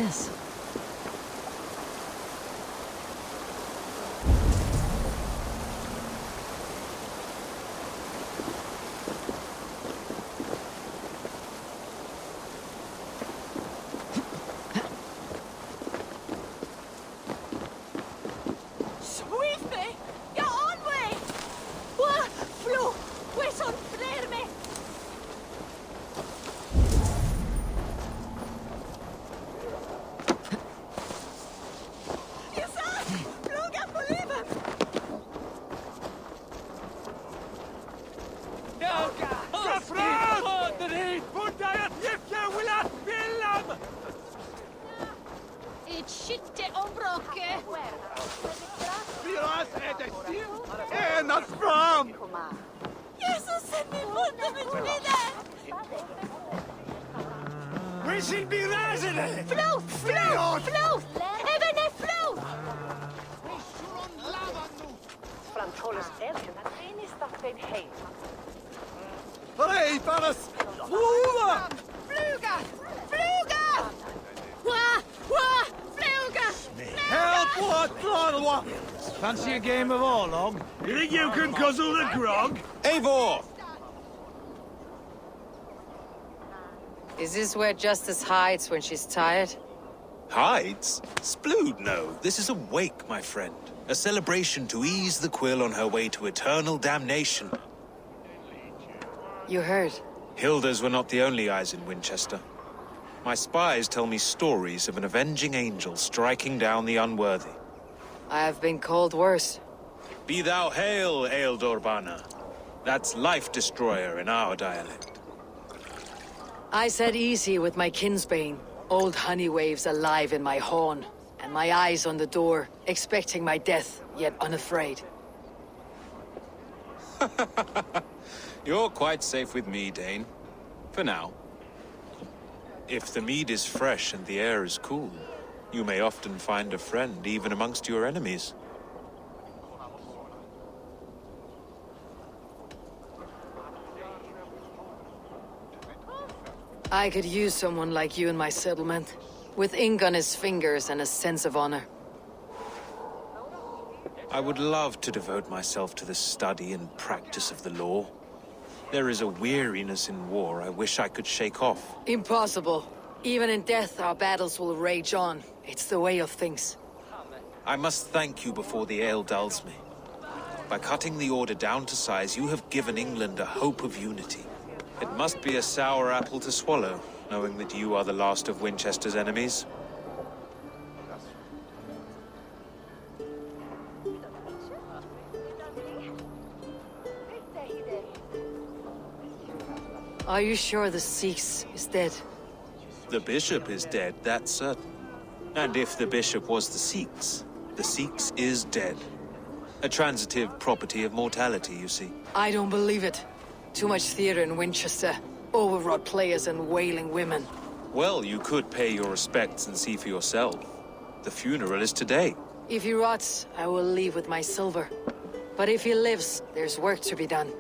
this? Fancy a game of Orlog? You think you can guzzle the grog? Eivor! Is this where Justice hides when she's tired? Hides? Splood, no. This is a wake, my friend. A celebration to ease the quill on her way to eternal damnation. You heard. Hilda's were not the only eyes in Winchester. My spies tell me stories of an avenging angel striking down the unworthy. I have been called worse. Be thou hail, Ealhferth. That's life destroyer in our dialect. I said easy with my kinsbane. Old honey waves alive in my horn, and my eyes on the door, expecting my death, yet unafraid. You're quite safe with me, Dane. For now. If the mead is fresh and the air is cool, you may often find a friend even amongst your enemies. I could use someone like you in my settlement, with ink on his fingers and a sense of honor. I would love to devote myself to the study and practice of the law. There is a weariness in war I wish I could shake off. Impossible. Even in death, our battles will rage on. It's the way of things. I must thank you before the ale dulls me. By cutting the order down to size, you have given England a hope of unity. It must be a sour apple to swallow, knowing that you are the last of Winchester's enemies. Are you sure the Sikhs is dead? The bishop is dead, that's certain. And if the bishop was the Sikhs is dead. A transitive property of mortality, you see. I don't believe it. Too much theater in Winchester. Overwrought players and wailing women. Well, you could pay your respects and see for yourself. The funeral is today. If he rots, I will leave with my silver. But if he lives, there's work to be done.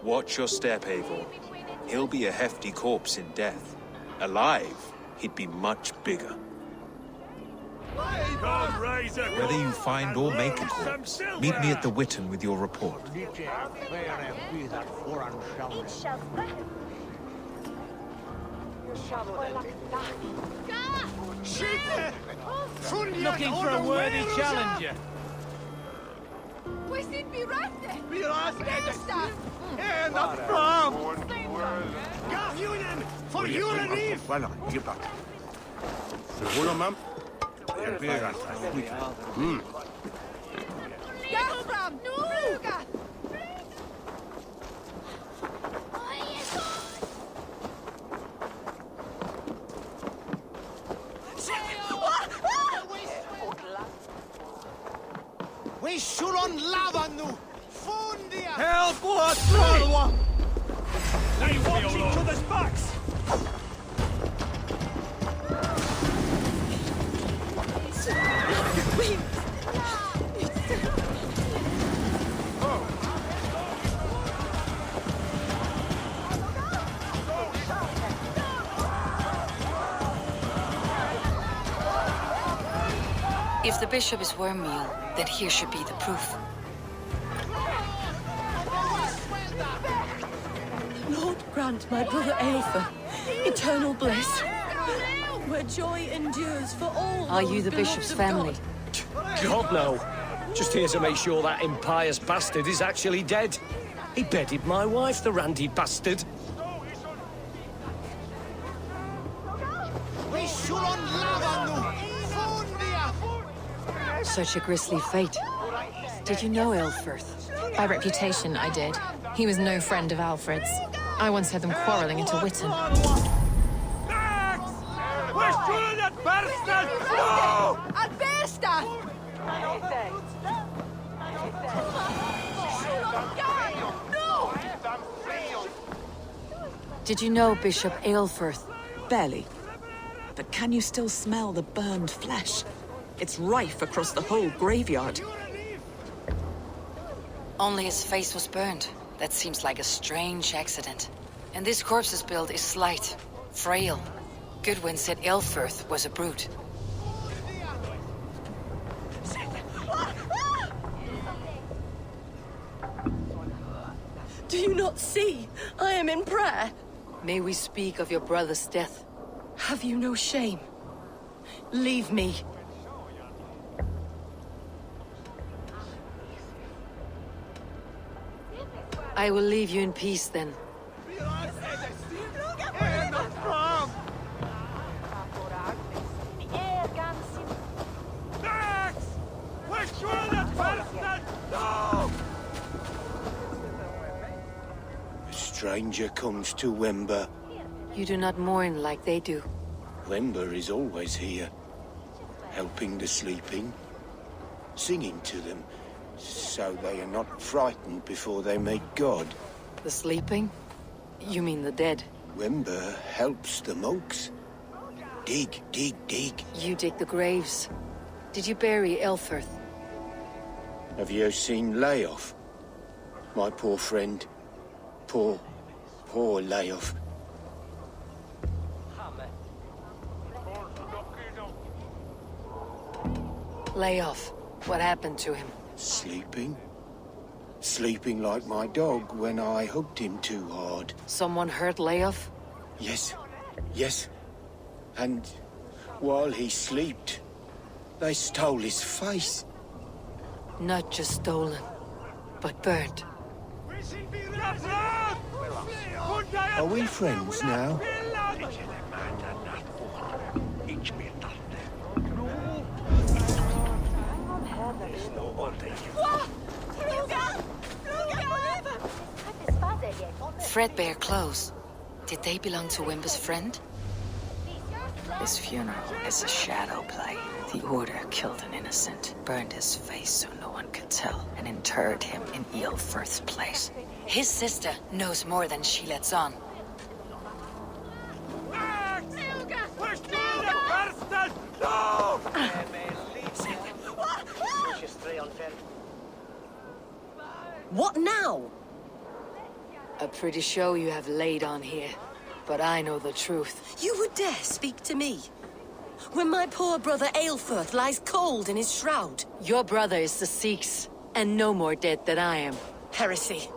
Watch your step, Eivor. He'll be a hefty corpse in death. Alive, he'd be much bigger. Whether you find or make a corpse, meet me at the Witten with your report. Looking for a worthy challenger. For you relief! Seguro, mam. We should on lava nu! Fundia! Help! What? They watch each other's backs! the bishop is wormmeal, then here should be the proof. Lord grant my brother Ealhferth eternal bliss, where joy endures for all. Are you those the beloved bishop's of family? God, no. Just here to make sure that impious bastard is actually dead. He bedded my wife, the randy bastard. Such a grisly fate. Did you know Ealhferth? By reputation, I did. He was no friend of Alfred's. I once heard them quarreling into Witten. Did you know Bishop Ealhferth? Barely. But can you still smell the burned flesh? It's rife across the whole graveyard. Only his face was burned. That seems like a strange accident. And this corpse's build is slight, frail. Goodwin said Ealhferth was a brute. Do you not see? I am in prayer. May we speak of your brother's death? Have you no shame? Leave me. I will leave you in peace then. A stranger comes to Wember. You do not mourn like they do. Wember is always here, helping the sleeping, singing to them, so they are not frightened before they meet God. The sleeping? You mean the dead? Wember helps the monks. Dig, dig, dig. You dig the graves. Did you bury Ealhferth? Have you seen Ealhferth? My poor friend. Poor Ealhferth. Lay off. What happened to him? Sleeping? Sleeping like my dog when I hugged him too hard. Someone hurt Layoff? Yes, yes. And while he slept, they stole his face. Not just stolen, but burnt. Are we friends now? Threadbare clothes. Did they belong to Wimber's friend? His funeral is a shadow play. The Order killed an innocent, burned his face so no one could tell, and interred him in Ealhferth's place. His sister knows more than she lets on. What now? A pretty show you have laid on here, but I know the truth. You would dare speak to me? When my poor brother Ealhferth lies cold in his shroud. Your brother is the Sikhs, and no more dead than I am. Heresy.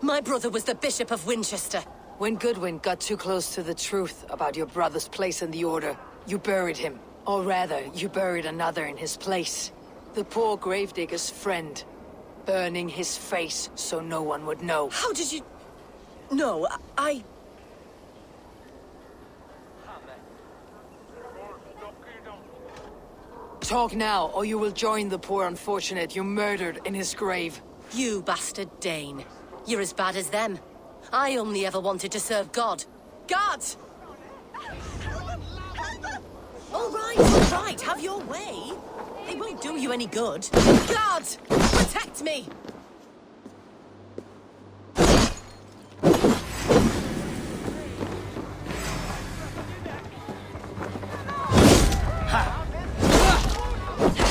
My brother was the Bishop of Winchester. When Goodwin got too close to the truth about your brother's place in the Order, you buried him. Or rather, you buried another in his place. The poor gravedigger's friend. Burning his face so no one would know. How did you... No, I... Talk now, or you will join the poor unfortunate you murdered in his grave. You bastard Dane. You're as bad as them. I only ever wanted to serve God. Guards! All right, have your way. They won't do you any good. Guards! Protect me!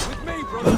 With me, brother.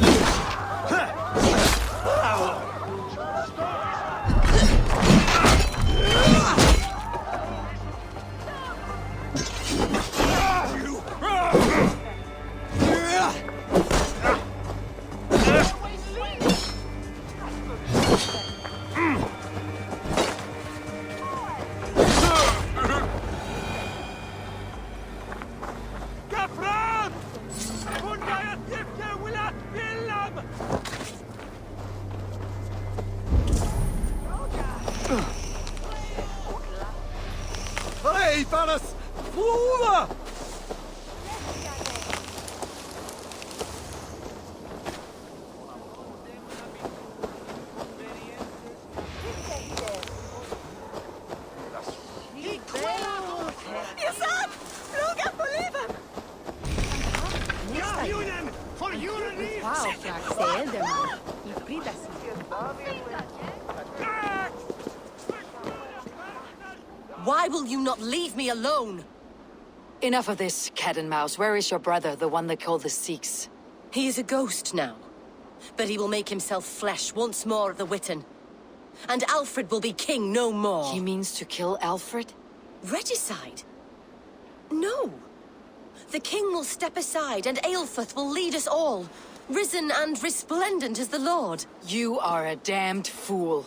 Why will you not leave me alone? Enough of this, cat and mouse. Where is your brother, the one they call the Sikhs? He is a ghost now. But he will make himself flesh once more of the Witten. And Ealhferth will be king no more. He means to kill Ealhferth? Regicide? No. The king will step aside and Ealhferth will lead us all. Risen and resplendent as the Lord. You are a damned fool.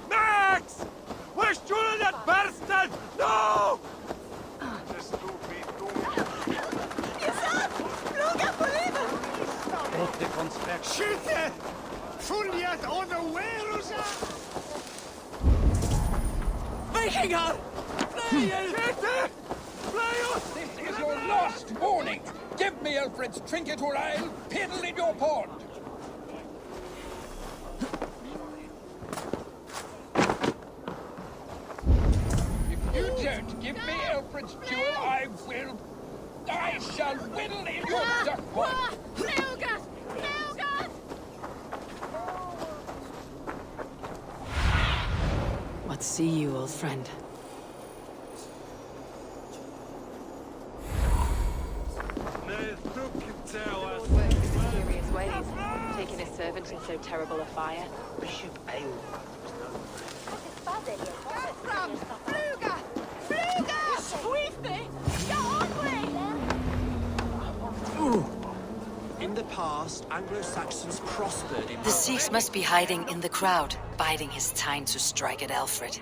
Max! We're shooting that bastard! No! Skytte! Fulget unaware! Vikingar! This is your last warning. Give me Ealhferth's trinket or I'll piddle in your pond. If you don't give me Ealhferth's jewel, I shall whittle in your duck pond. What see you, old friend? Mysterious ways, taking a servant in so terrible a fire. Bishop Ealhferth. In the past, Anglo-Saxons prospered in... The Sikhs must be hiding in the crowd, biding his time to strike at Ealhferth.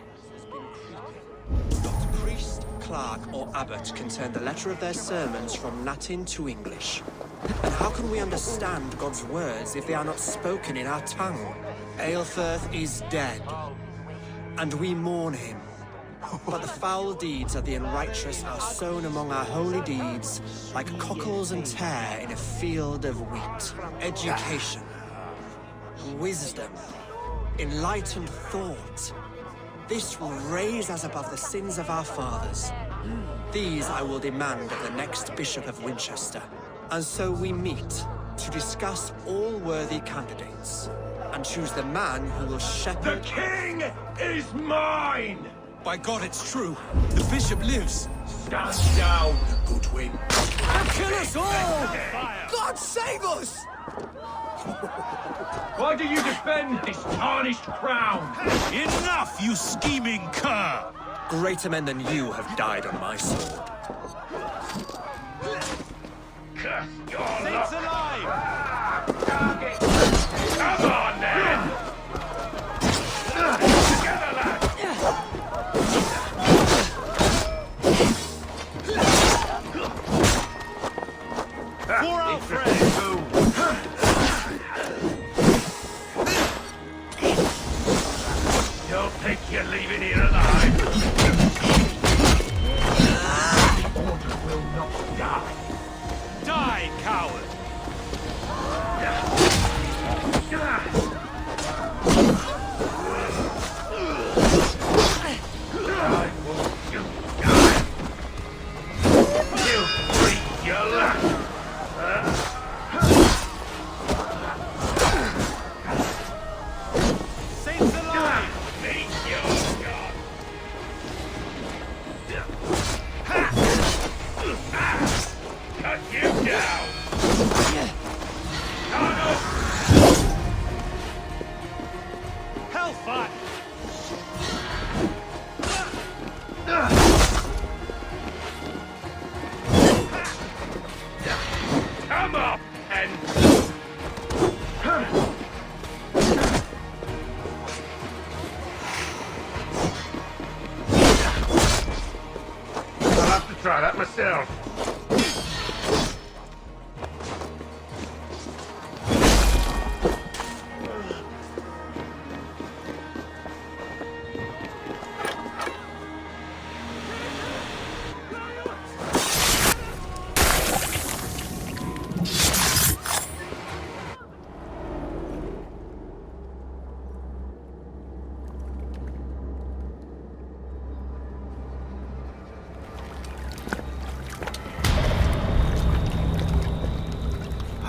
Not priest, clerk, or abbot can turn the letter of their sermons from Latin to English. And how can we understand God's words if they are not spoken in our tongue? Ealhferth is dead, and we mourn him. But the foul deeds of the unrighteous are sown among our holy deeds, like cockles and tare in a field of wheat. Education, wisdom, enlightened thought. This will raise us above the sins of our fathers. These I will demand of the next Bishop of Winchester. And so we meet to discuss all worthy candidates and choose the man who will shepherd... The king is mine! By God, it's true. The bishop lives. Stand down, Goodwin. Kill us all! God save us! Why do you defend this tarnished crown? Enough, you scheming cur! Greater men than you have died on my sword. Curse your luck! Alive! Come on, then! Together, lad! For our friend! Don't think you're leaving here alive! The order will not die! Die, coward! I won't you die! You freak your luck! Saints alive! Meet your God! Cut you down! Hellfire! Come up and... I'll have to try that myself.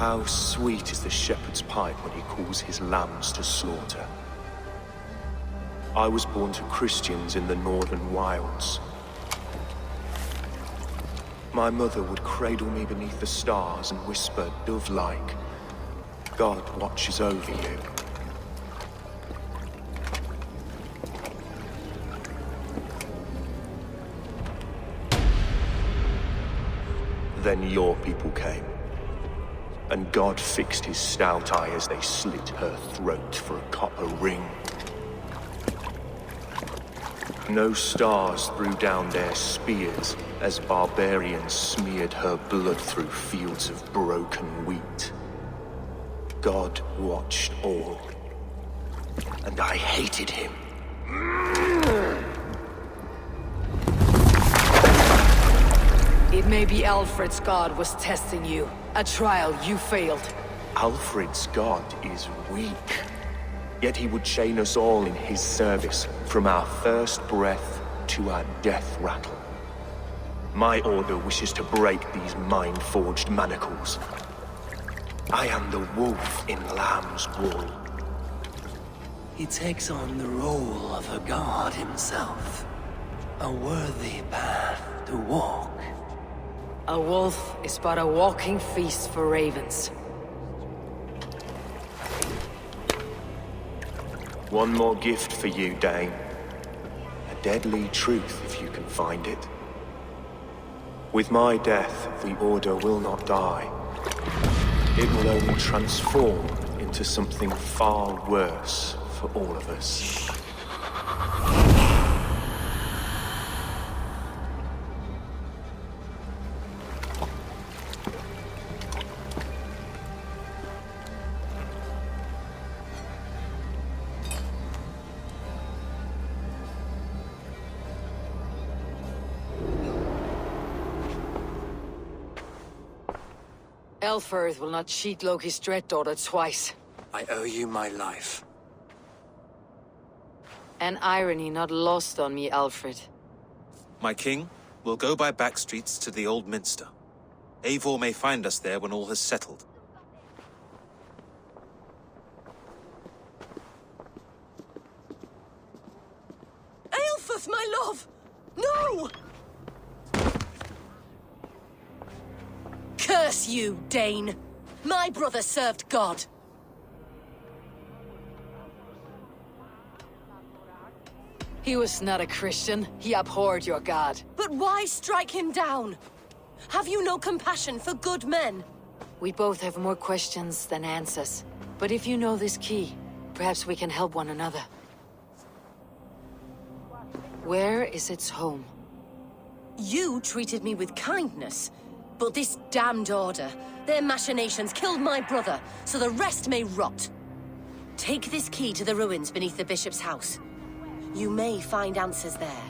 How sweet is the shepherd's pipe when he calls his lambs to slaughter. I was born to Christians in the northern wilds. My mother would cradle me beneath the stars and whisper, dove-like, God watches over you. Then your people came, and God fixed his stout eye as they slit her throat for a copper ring. No stars threw down their spears as barbarians smeared her blood through fields of broken wheat. God watched all, and I hated him. It may be Ealhferth's god was testing you. A trial you failed. Alfred's god is weak. Yet he would chain us all in his service, from our first breath to our death rattle. My order wishes to break these mind-forged manacles. I am the wolf in lamb's wool. He takes on the role of a god himself. A worthy path to walk. A wolf is but a walking feast for ravens. One more gift for you, Dane. A deadly truth, if you can find it. With my death, the Order will not die. It will only transform into something far worse for all of us. Ealhferth will not cheat Loki's dread daughter twice. I owe you my life. An irony not lost on me, Alfred. My king, we'll go by back streets to the Old Minster. Eivor may find us there when all has settled. Ealhferth, my love! No! Curse you, Dane! My brother served God. He was not a Christian. He abhorred your god. But why strike him down? Have you no compassion for good men? We both have more questions than answers. But if you know this key, perhaps we can help one another. Where is its home? You treated me with kindness. But this damned Order, their machinations killed my brother, so the rest may rot. Take this key to the ruins beneath the bishop's house. You may find answers there.